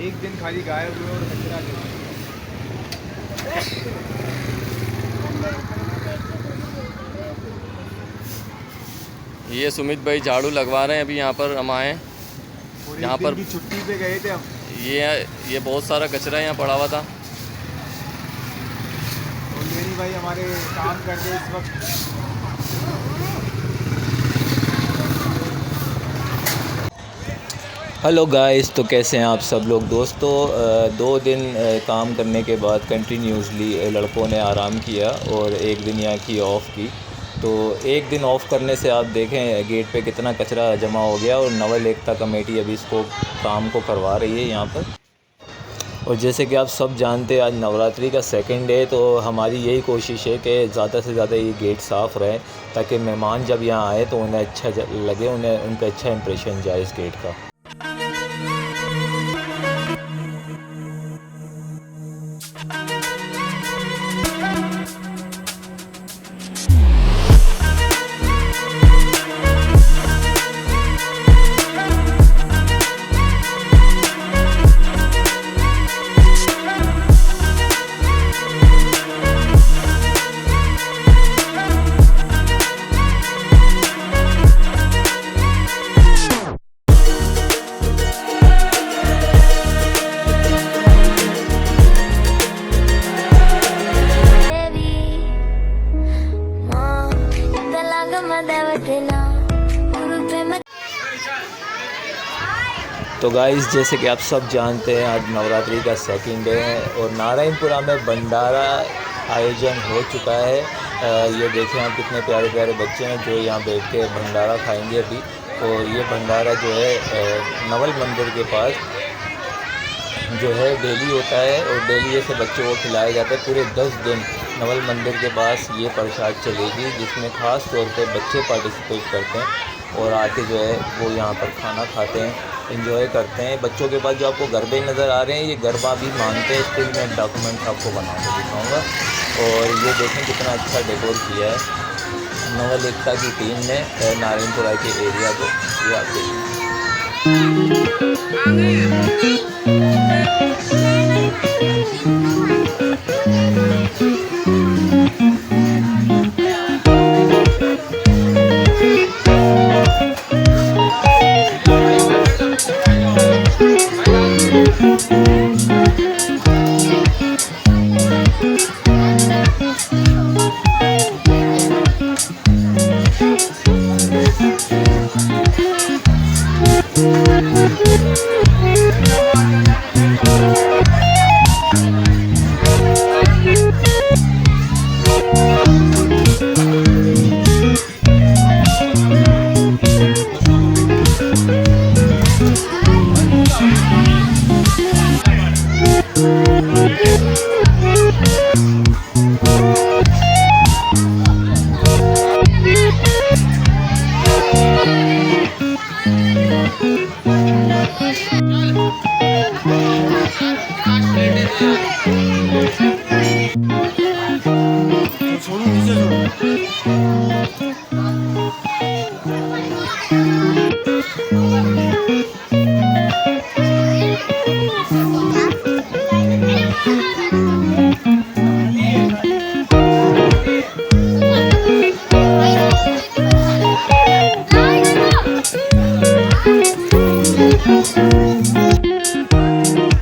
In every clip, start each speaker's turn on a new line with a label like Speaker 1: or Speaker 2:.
Speaker 1: एक दिन खाली गायब हुए और कचरा
Speaker 2: ये सुमित भाई झाड़ू लगवा रहे हैं। अभी यहाँ पर हम आए, यहाँ पर
Speaker 1: की छुट्टी पे गए थे हम।
Speaker 2: ये बहुत सारा कचरा यहाँ पड़ा हुआ था।
Speaker 1: और मेरी भाई हमारे काम करते इस वक्त।
Speaker 3: हेलो गाइस, तो कैसे हैं आप सब लोग। दोस्तों 2 दिन काम करने के बाद कंटिन्यूसली लड़कों ने आराम किया और एक दिन यहाँ की ऑफ़ की। तो एक दिन ऑफ़ करने से आप देखें गेट पे कितना कचरा जमा हो गया। और नवल एकता कमेटी अभी इसको काम को करवा रही है यहाँ पर। और जैसे कि आप सब जानते हैं आज नवरात्रि का सेकंड डे, तो हमारी यही कोशिश है कि ज़्यादा से ज़्यादा ये गेट साफ़ रहे ताकि मेहमान जब यहाँ आए तो उन्हें अच्छा लगे, उन पर अच्छा इंप्रेशन जाए इस गेट का। तो गाइस, जैसे कि आप सब जानते हैं आज नवरात्रि का सेकंड डे है और नारायणपुरा में भंडारा आयोजन हो चुका है। ये देखें आप कितने प्यारे प्यारे बच्चे हैं जो यहाँ बैठ के भंडारा खाएंगे अभी। और ये भंडारा जो है नवल मंदिर के पास जो है डेली होता है और डेली ऐसे बच्चों को खिलाया जाता है। पूरे 10 दिन नवल मंदिर के पास ये प्रसाद चलेगी जिसमें ख़ास तौर पे बच्चे पार्टिसिपेट करते हैं और आके जो है वो यहाँ पर खाना खाते हैं, एंजॉय करते हैं। बच्चों के पास जो आपको गरबे नज़र आ रहे हैं ये गरबा भी मानते हैं। इसके लिए मैं डॉक्यूमेंट आपको बना के दिखाऊँगा। और ये देखें कितना अच्छा डेकोर किया है नवल एकता की टीम ने नारायणपुरा के एरिया को। ये आप देखिए।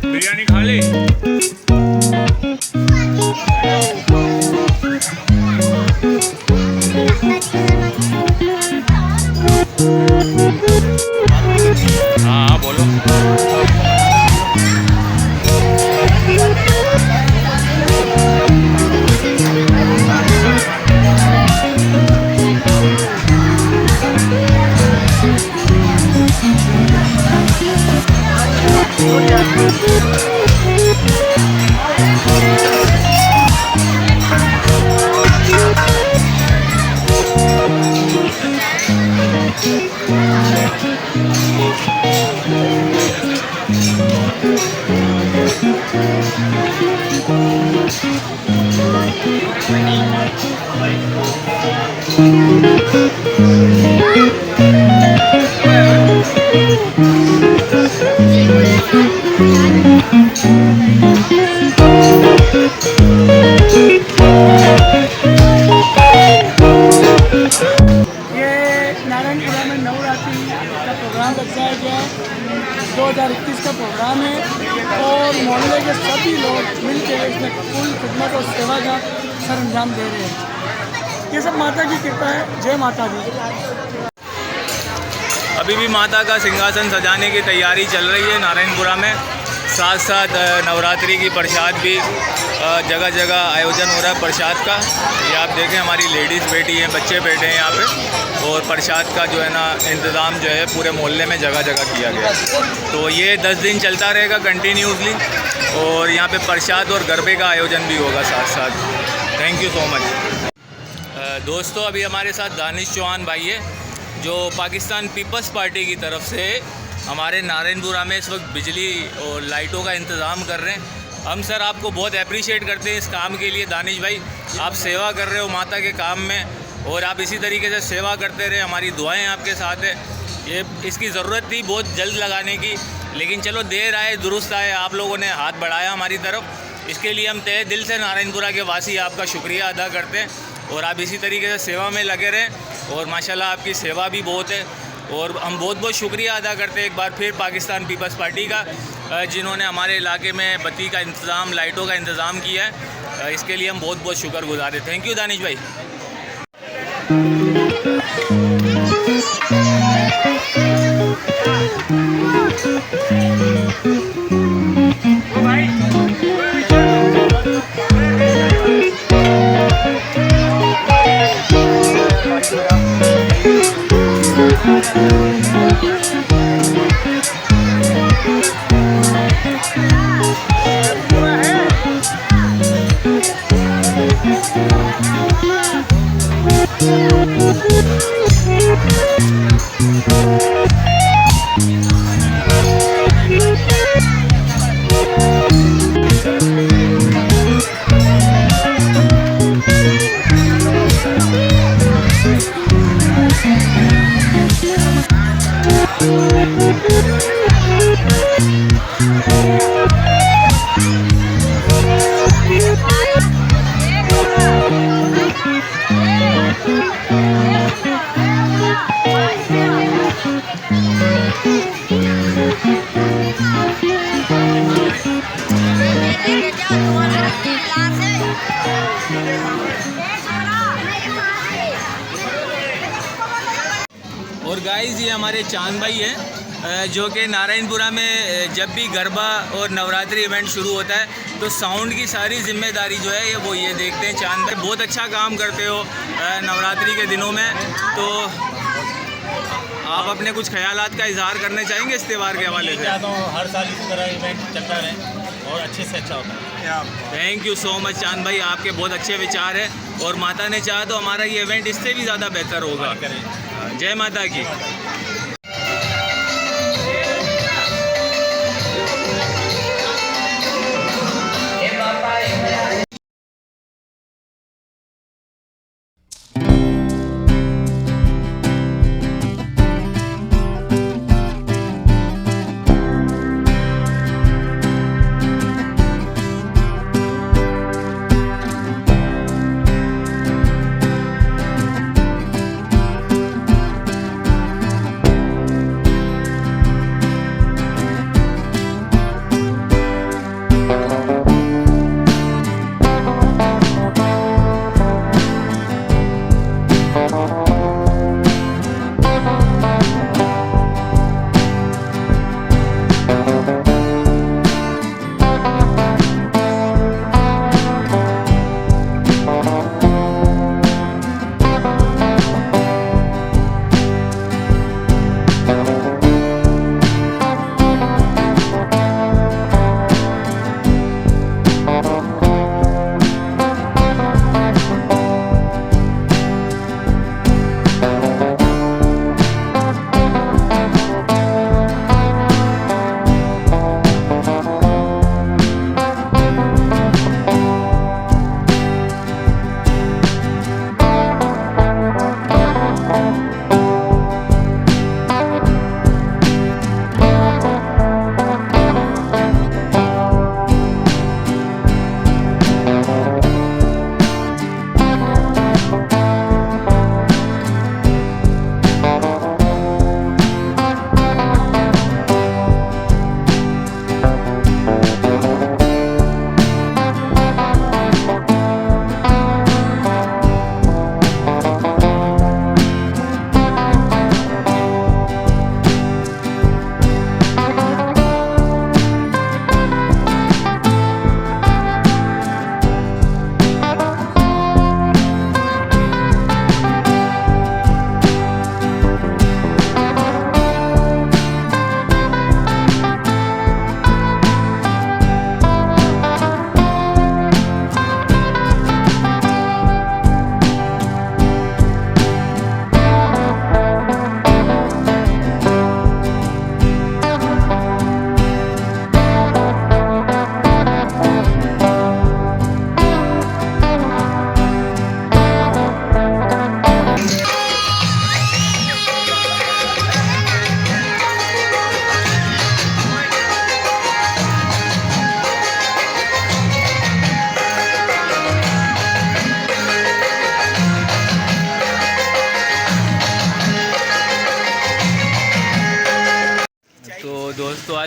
Speaker 1: बिरयानी खा ले।
Speaker 2: हाँ बोलो।
Speaker 4: Thank you. सभी लोग मिलकर इसमें पूरी खिदमत और सेवा का सर अंजाम दे रहे हैं। ये सब माता की कृपा है। जय माता दी।
Speaker 3: अभी भी माता का सिंहासन सजाने की तैयारी चल रही है नारायणपुरा में। साथ साथ नवरात्रि की प्रसाद भी जगह जगह आयोजन हो रहा है प्रसाद का। ये आप देखें हमारी लेडीज़ बैठी हैं, बच्चे बैठे हैं यहाँ पे, और प्रसाद का जो है ना इंतज़ाम जो है पूरे मोहल्ले में जगह जगह किया गया। तो ये 10 दिन चलता रहेगा कंटिन्यूसली, और यहाँ पे प्रसाद और गरबे का आयोजन भी होगा साथ साथ। Thank you so much. दोस्तों अभी हमारे साथ दानिश चौहान भाई है, जो पाकिस्तान पीपल्स पार्टी की तरफ से हमारे नारायणपुरा में इस वक्त बिजली और लाइटों का इंतज़ाम कर रहे हैं। हम सर आपको बहुत अप्रिशिएट करते हैं इस काम के लिए। दानिश भाई, आप सेवा कर रहे हो माता के काम में, और आप इसी तरीके से सेवा करते रहे। हमारी दुआएं आपके साथ है। ये इसकी ज़रूरत थी बहुत जल्द लगाने की, लेकिन चलो देर आए दुरुस्त आए, आप लोगों ने हाथ बढ़ाया हमारी तरफ। इसके लिए हम तहे दिल से नारायणपुरा के वासी आपका शुक्रिया अदा करते हैं, और आप इसी तरीके से सेवा में लगे रहें। और माशाल्लाह आपकी सेवा भी बहुत है, और हम बहुत बहुत शुक्रिया अदा करते हैं एक बार फिर पाकिस्तान पीपल्स पार्टी का, जिन्होंने हमारे इलाके में बत्ती का इंतज़ाम, लाइटों का इंतज़ाम किया है। इसके लिए हम बहुत बहुत शुक्रगुजार हैं। थैंक यू दानिश भाई। और गाइस ये हमारे चांद भाई हैं, जो कि नारायणपुरा में जब भी गरबा और नवरात्रि इवेंट शुरू होता है तो साउंड की सारी जिम्मेदारी जो है वो ये देखते हैं। चांद भाई बहुत अच्छा काम करते हो नवरात्रि के दिनों में, तो आप अपने कुछ ख्यालात का इजहार करने चाहेंगे इस त्यौहार के हवाले से?
Speaker 5: चाहता हूँ हर साल इस तरह इवेंट चलता रहे और अच्छे से अच्छा होता है।
Speaker 3: थैंक यू सो मच चांद भाई, आपके बहुत अच्छे विचार हैं, और माता ने चाहा तो हमारा ये इवेंट इससे भी ज़्यादा बेहतर होगा। जय माता की।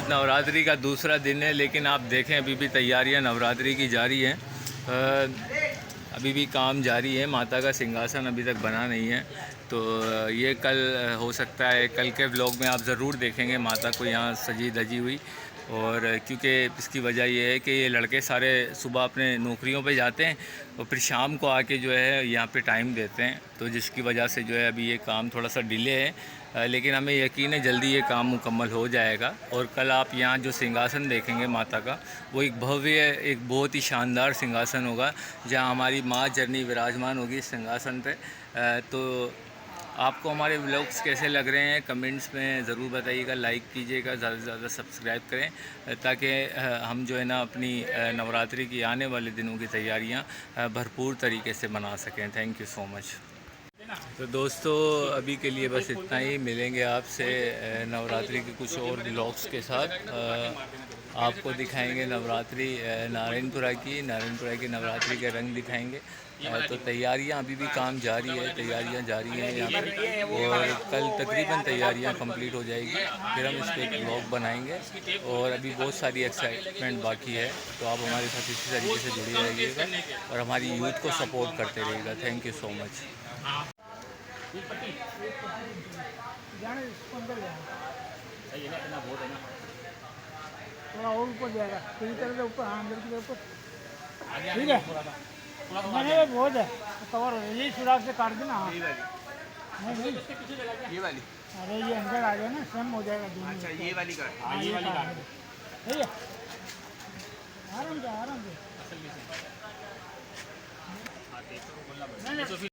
Speaker 3: आज नवरात्रि का दूसरा दिन है, लेकिन आप देखें अभी भी तैयारियां नवरात्रि की जारी हैं। अभी भी काम जारी है। माता का सिंहासन अभी तक बना नहीं है, तो ये कल हो सकता है, कल के व्लॉग में आप ज़रूर देखेंगे माता को यहाँ सजी धजी हुई। और क्योंकि इसकी वजह ये है कि ये लड़के सारे सुबह अपने नौकरियों पे जाते हैं और फिर शाम को आके जो है यहाँ पे टाइम देते हैं, तो जिसकी वजह से जो है अभी ये काम थोड़ा सा डिले है, लेकिन हमें यकीन है जल्दी ये काम मुकम्मल हो जाएगा। और कल आप यहाँ जो सिंहासन देखेंगे माता का, वो एक भव्य, एक बहुत ही शानदार सिंहासन होगा, जहाँ हमारी माँ जननी विराजमान होगी इस सिंहासन पे। तो आपको हमारे व्लॉग्स कैसे लग रहे हैं कमेंट्स में ज़रूर बताइएगा, लाइक कीजिएगा, ज़्यादा से ज़्यादा सब्सक्राइब करें, ताकि हम जो है ना अपनी नवरात्रि की आने वाले दिनों की तैयारियां भरपूर तरीके से मना सकें। Thank you so much. तो दोस्तों अभी के लिए बस इतना ही, मिलेंगे आपसे नवरात्रि के कुछ और व्लॉग्स के साथ। आपको दिखाएंगे नवरात्रि नारायणपुरा की नवरात्रि के रंग दिखाएंगे। तो तैयारियां अभी भी काम जारी है, तैयारियां जारी हैं यहाँ पे, और कल तकरीबन तैयारियां कंप्लीट हो जाएगी, फिर हम इस पर एक व्लॉग बनाएंगे। और अभी बहुत सारी एक्साइटमेंट बाकी है, तो आप हमारे साथ इसी तरीके से जुड़े रहिएगा और हमारी यूथ को सपोर्ट करते रहिएगा। Thank you so much.
Speaker 4: थोड़ा और ऊपर जाएगा, पूरी तरह से ऊपर, हाँ अंदर के ऊपर, ठीक है। मैंने बहुत है कवर, यही सुराख से काट देना। हाँ नहीं
Speaker 1: ये वाली,
Speaker 4: अरे ये अंदर आ गया ना, सेम हो जाएगा दोनों।
Speaker 1: अच्छा ये वाली का,
Speaker 4: हाँ ये काट दे, ठीक है। आराम से, आराम से।